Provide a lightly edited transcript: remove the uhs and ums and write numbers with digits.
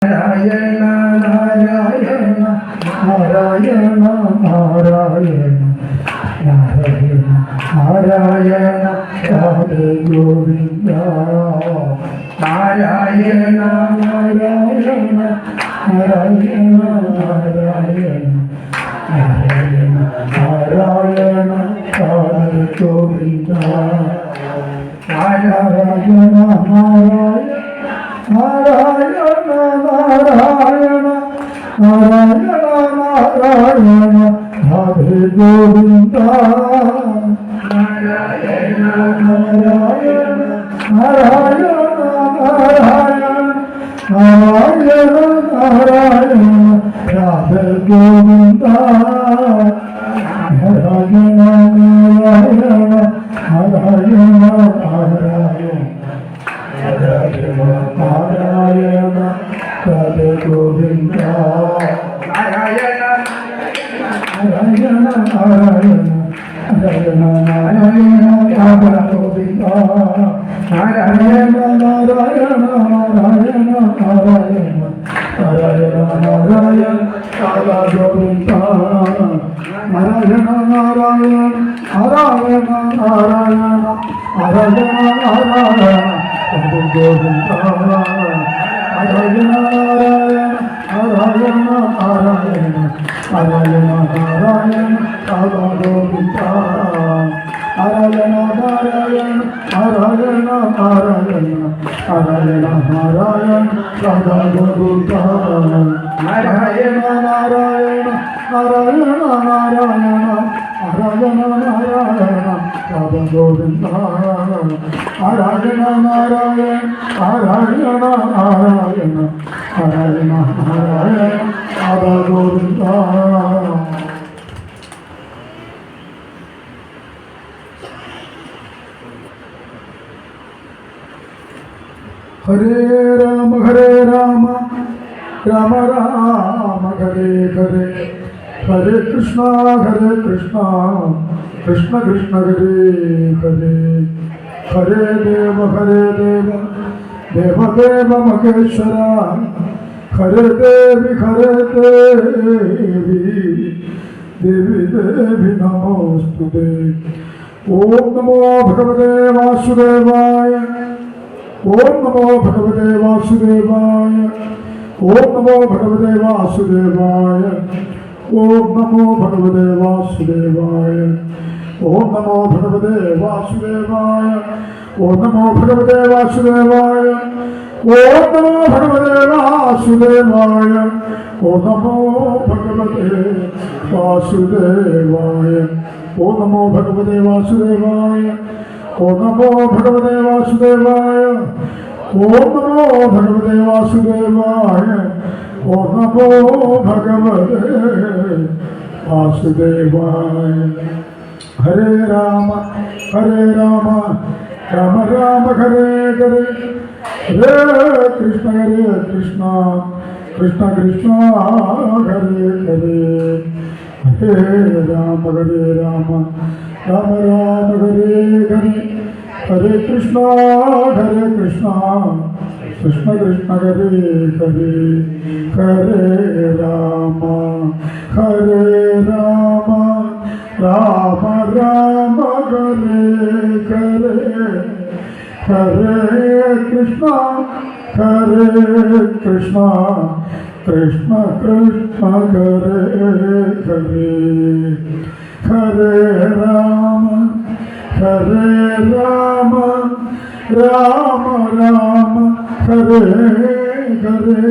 നാരായണ നാരായണ നാരായണ നാരായണ നാരായണ നാരായണ രാധേ ഗോവിന്ദ നാരായണ നാരായണ നാരായണ നാരായണ നാരായണ നാരായണ രാധേ ഗോവിന്ദ നാരായണ നാരായണ നാരായണ നാരായണ നാരായണ നാരായണ രാധേ ഗോവിന്ദ നാരായണ നാരായണ നാരായണ നാരായണ നാരായണ നാരായണ രാധേ ഗോവിന്ദ നാരായണ നാരായണ നാരായണ നാരായണ നാരായണ രാധേ ഗോവിന്ദ നാരായണ നാരായണ നാരായണ നാരായണ നാരായണ രാധേ ഗോവിന്ദ നാരായണ നാരായണ നാരായണ നാരായണ നാരായണ നാരായണ രാധേ ഗോവിന്ദ നാരായണ നാരായണ നാരായണ നാരായണ നാരായണ നാരായണ ഗോവിന്ദ നാരായണ നാരായണ നാരായണ നാരായണ നാരായണ നാരായണ രാധാ ഗോവിന്ദ നാരായണ നാരായണ നാരായണ നാരായണ നാരായണ നാരായണ രാധാ ഗോവിന്ദ നാരായണ നാരായണ നാരായണ നാരായണ നാരായണ നാരായണ രാധാ ഗോവിന്ദ നാരായണ നാരായണ നാരായണ നാരായണ നാരായണ നാരായണ രാധാ ഗോവിന്ദ ഹരേ രാമ രാമ രാമ ഹരേ ഹരേ ഹരേ കൃഷ്ണ കൃഷ്ണ കൃഷ്ണ ഹരേ ഹരേ ഹരേ ദേവ ദേവ മഹേശ്വര ഹരേ ദേവി ദേവി നമോസ്തുതേ. ഓം നമോ ഭഗവതേ വാസുദേവായ. ഓം നമോ ഭഗവതേ വാസുദേവായ. ഓം നമോ ഭഗവതേ വാസുദേവായ. ഓം നമോ ഭഗവതേ വാസുദേവായ. ഓം നമോ ഭഗവതേ വാസുദേവായ. ഓം നമോ ഭഗവതേ വാസുദേവായ. ഓം നമോ ഭഗവതേ വാസുദേവായ. ഓം നമോ ഭഗവതേ വാസുദേവായ. ഓം നമോ ഭഗവതേ വാസുദേവായ. ഓം നമോ ഭഗവതേ വാസുദേവായ. ഓം നമോ ഭഗവതേ വാസുദേവായ. ഓം നമോ ഭഗവതേ വാസുദേവായ. ഹരേ രാമ രാമ രാമ ഹരേ ഹരേ ഹരേ കൃഷ്ണ കൃഷ്ണ കൃഷ്ണ ഹരേ ഹരേ ഹരേ രാമ രാമ ഹരേ ഹരേ ഹരേ കൃഷ്ണ കൃഷ്ണ കൃഷ്ണ ഹരേ ഹരേ ഹരേ രാമ രാമ രാമ ഹരേ ഹരേ ഹരേ കൃഷ്ണ കൃഷ്ണ കൃഷ്ണ ഹരേ ഹരേ ഹരേ രാമ രാമ ഹരേ ഹരേ